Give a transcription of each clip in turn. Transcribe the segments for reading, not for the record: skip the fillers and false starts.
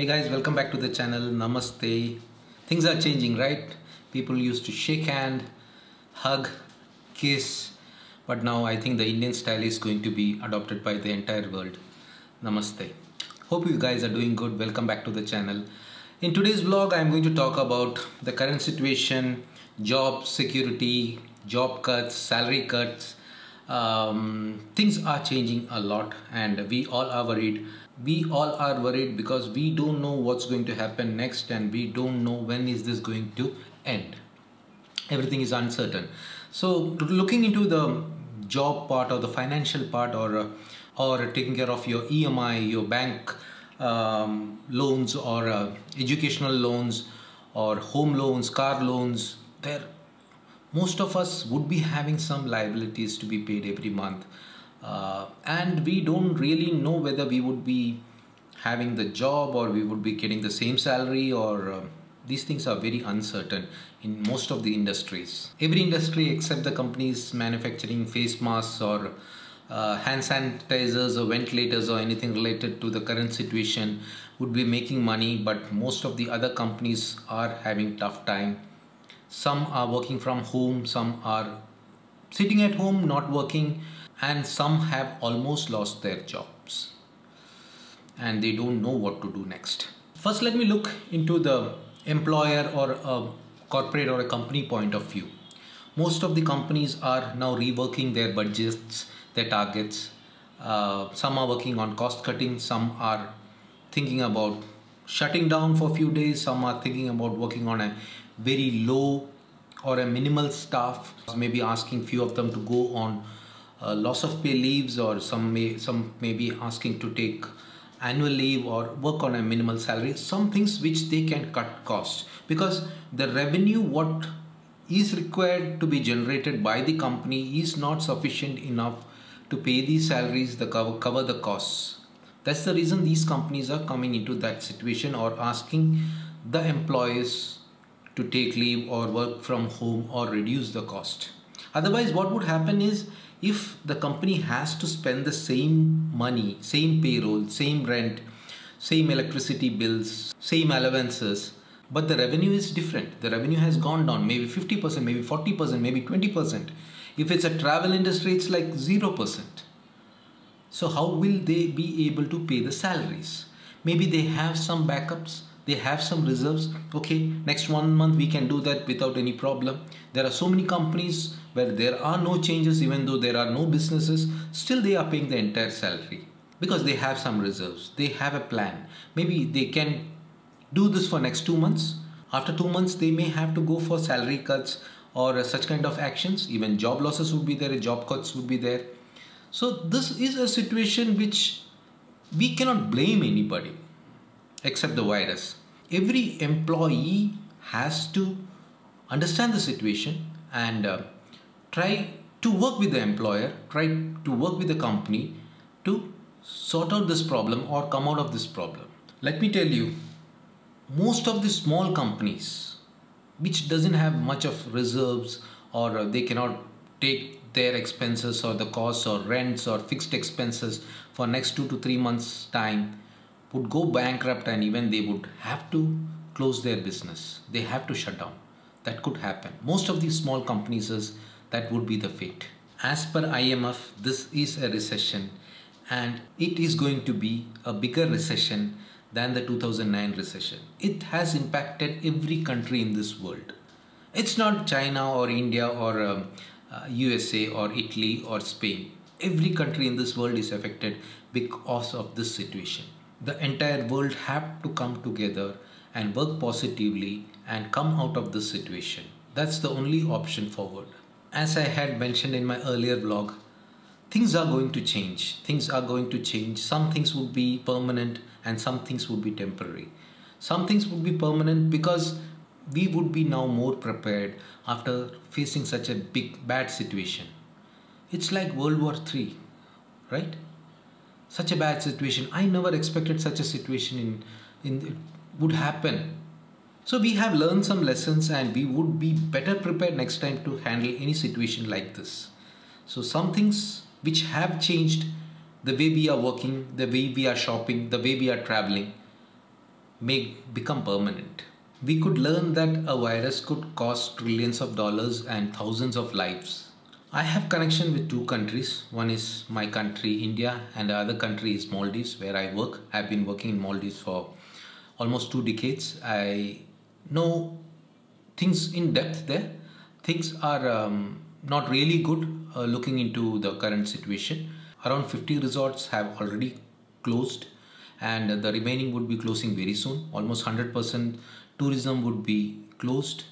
Hey guys, welcome back to the channel. Namaste. Things are changing, right? People used to shake hand, hug, kiss, but now I think the Indian style is going to be adopted by the entire world. Namaste. Hope you guys are doing good. Welcome back to the channel. In today's vlog, I'm going to talk about the current situation, job security, job cuts, salary cuts. Things are changing a lot and we all are worried. We all are worried because we don't know what's going to happen next and we don't know when is this going to end. Everything is uncertain. So looking into the job part or the financial part or taking care of your EMI, your bank loans or educational loans or home loans, car loans, most of us would be having some liabilities to be paid every month. And we don't really know whether we would be having the job or we would be getting the same salary or these things are very uncertain in most of the industries. Every industry except the companies manufacturing face masks or hand sanitizers or ventilators or anything related to the current situation would be making money, but most of the other companies are having tough time. Some are working from home, some are sitting at home not working, and some have almost lost their jobs and they don't know what to do next. First, let me look into the employer or a corporate or a company point of view. Most of the companies are now reworking their budgets, their targets. Some are working on cost cutting, some are thinking about shutting down for a few days, some are thinking about working on a very low or a minimal staff, maybe asking few of them to go on loss of pay leaves, or some may be asking to take annual leave or work on a minimal salary. Some things which they can cut costs because the revenue what is required to be generated by the company is not sufficient enough to pay these salaries, the cover the costs. That's the reason these companies are coming into that situation or asking the employees to take leave or work from home or reduce the cost. Otherwise, what would happen is, if the company has to spend the same money, same payroll, same rent, same electricity bills, same allowances, but the revenue is different. The revenue has gone down, maybe 50%, maybe 40%, maybe 20%. If it's a travel industry, it's like 0%. So how will they be able to pay the salaries? Maybe they have some backups, they have some reserves. Okay, next 1 month we can do that without any problem. There are so many companies where there are no changes, even though there are no businesses, still they are paying the entire salary because they have some reserves. They have a plan. Maybe they can do this for next 2 months. After 2 months, they may have to go for salary cuts or such kind of actions. Even job losses would be there, job cuts would be there. So this is a situation which we cannot blame anybody except the virus. Every employee has to understand the situation and try to work with the employer, try to work with the company to sort out this problem or come out of this problem. Let me tell you, most of the small companies which doesn't have much of reserves or they cannot take their expenses or the costs or rents or fixed expenses for next 2 to 3 months time would go bankrupt, and even they would have to close their business. They have to shut down. That could happen. Most of these small companies that would be the fate. As per IMF, this is a recession and it is going to be a bigger recession than the 2009 recession. It has impacted every country in this world. It's not China or India or USA or Italy or Spain. Every country in this world is affected because of this situation. The entire world have to come together and work positively and come out of this situation. That's the only option forward. As I had mentioned in my earlier vlog, things are going to change. Things are going to change. Some things would be permanent and some things would be temporary. Some things would be permanent because we would be now more prepared after facing such a bad situation. It's like World War III, right? Such a bad situation. I never expected such a situation would happen. So we have learned some lessons and we would be better prepared next time to handle any situation like this. So some things which have changed, the way we are working, the way we are shopping, the way we are traveling, may become permanent. We could learn that a virus could cost trillions of dollars and thousands of lives. I have connection with two countries. One is my country, India, and the other country is Maldives, where I work. I've been working in Maldives for almost 2 decades. I know things in depth there. Things are not really good looking into the current situation. Around 50 resorts have already closed, and the remaining would be closing very soon. Almost 100% tourism would be closed.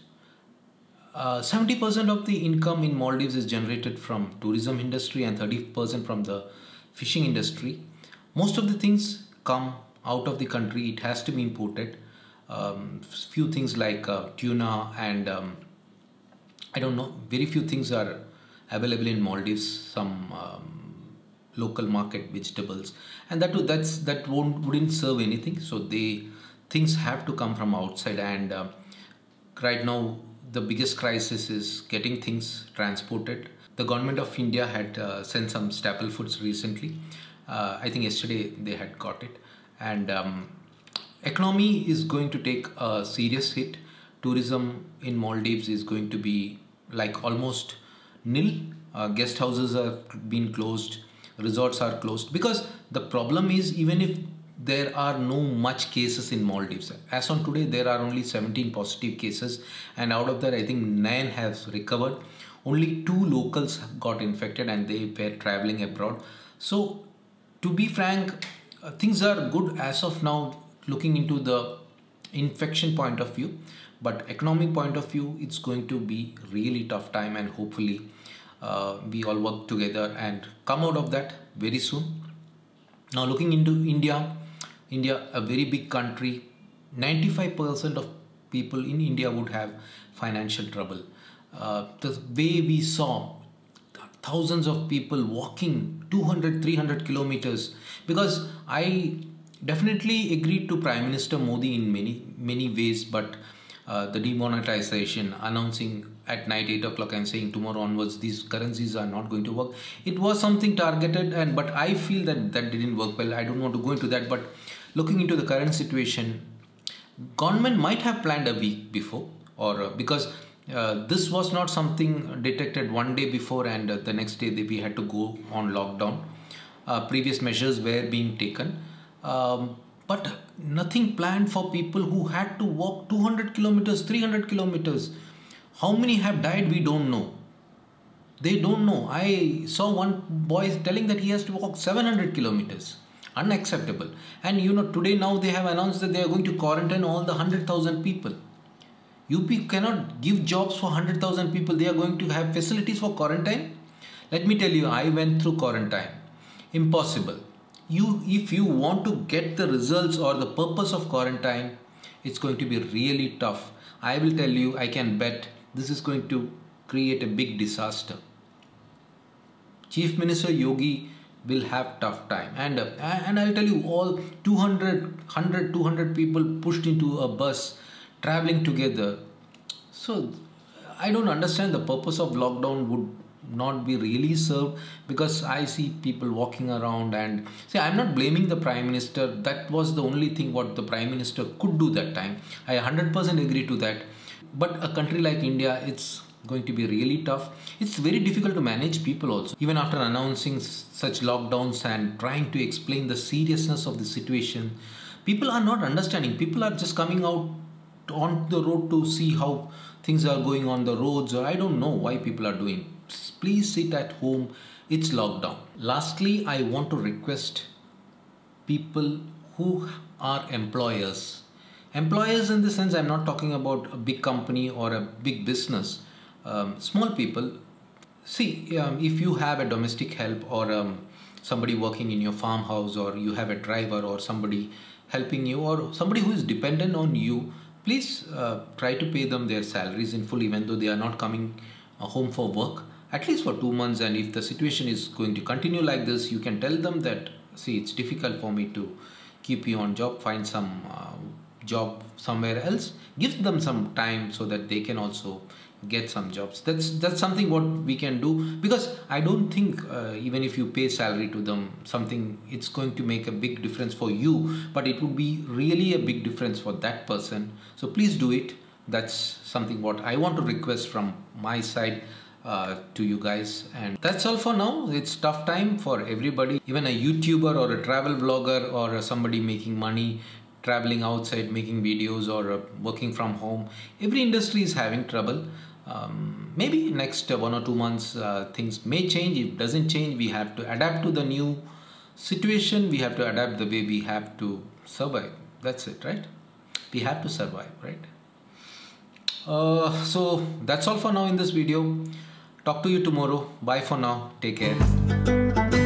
70% of the income in Maldives is generated from tourism industry and 30% from the fishing industry. Most of the things come out of the country. It has to be imported. Few things like tuna and I don't know, very few things are available in Maldives. Some local market vegetables, and that wouldn't serve anything. So things have to come from outside, and right now the biggest crisis is getting things transported. The government of India had sent some staple foods recently. I think yesterday they had got it, and economy is going to take a serious hit. Tourism in Maldives is going to be like almost nil. Guest houses have been closed, resorts are closed, because the problem is, even if there are no much cases in Maldives, as on today there are only 17 positive cases, and out of that I think 9 have recovered. Only 2 locals got infected and they were traveling abroad. So to be frank, things are good as of now looking into the infection point of view, but economic point of view it's going to be really tough time, and hopefully we all work together and come out of that very soon. Now looking into India, a very big country, 95% of people in India would have financial trouble. The way we saw thousands of people walking 200-300 kilometers, because I definitely agreed to Prime Minister Modi in many ways, but the demonetization, announcing at night 8 o'clock and saying tomorrow onwards these currencies are not going to work, it was something targeted, but I feel that didn't work well. I don't want to go into that, but looking into the current situation, government might have planned a week before, or because this was not something detected one day before and the next day we had to go on lockdown. Previous measures were being taken, but nothing planned for people who had to walk 200 kilometers, 300 kilometers. How many have died? We don't know. They don't know. I saw one boy telling that he has to walk 700 kilometers. Unacceptable. And today now they have announced that they are going to quarantine all the 100,000 people. UP cannot give jobs for 100,000 people. They are going to have facilities for quarantine. Let me tell you, I went through quarantine. Impossible. If you want to get the results or the purpose of quarantine, it's going to be really tough. I will tell you, I can bet this is going to create a big disaster. Chief Minister Yogi will have tough time, and I'll tell you, all 200 people pushed into a bus traveling together. So I don't understand, the purpose of lockdown would not be really served, because I see people walking around, and see, I'm not blaming the Prime Minister. That was the only thing what the Prime Minister could do that time. I 100% agree to that. But a country like India, it's going to be really tough. It's very difficult to manage people also. Even after announcing such lockdowns and trying to explain the seriousness of the situation, people are not understanding. People are just coming out on the road to see how things are going on the roads, or I don't know why people are doing. Please sit at home. It's lockdown. Lastly, I want to request people who are employers. Employers in the sense, I'm not talking about a big company or a big business. Small people. See, if you have a domestic help, or somebody working in your farmhouse, or you have a driver or somebody helping you, or somebody who is dependent on you, please try to pay them their salaries in full, even though they are not coming home for work, at least for 2 months. And if the situation is going to continue like this, you can tell them that, see, it's difficult for me to keep you on job, find some job somewhere else. Give them some time so that they can also get some jobs. That's something what we can do, because I don't think even if you pay salary to them, something, it's going to make a big difference for you, but it would be really a big difference for that person. So please do it. That's something what I want to request from my side to you guys. And that's all for now. It's tough time for everybody, even a YouTuber or a travel vlogger or somebody making money traveling outside, making videos, or working from home. Every industry is having trouble. Maybe next 1 or 2 months things may change. If it doesn't change, we have to adapt to the new situation. We have to adapt the way we have to survive. That's it, right? We have to survive, right? So that's all for now in this video. Talk to you tomorrow. Bye for now. Take care.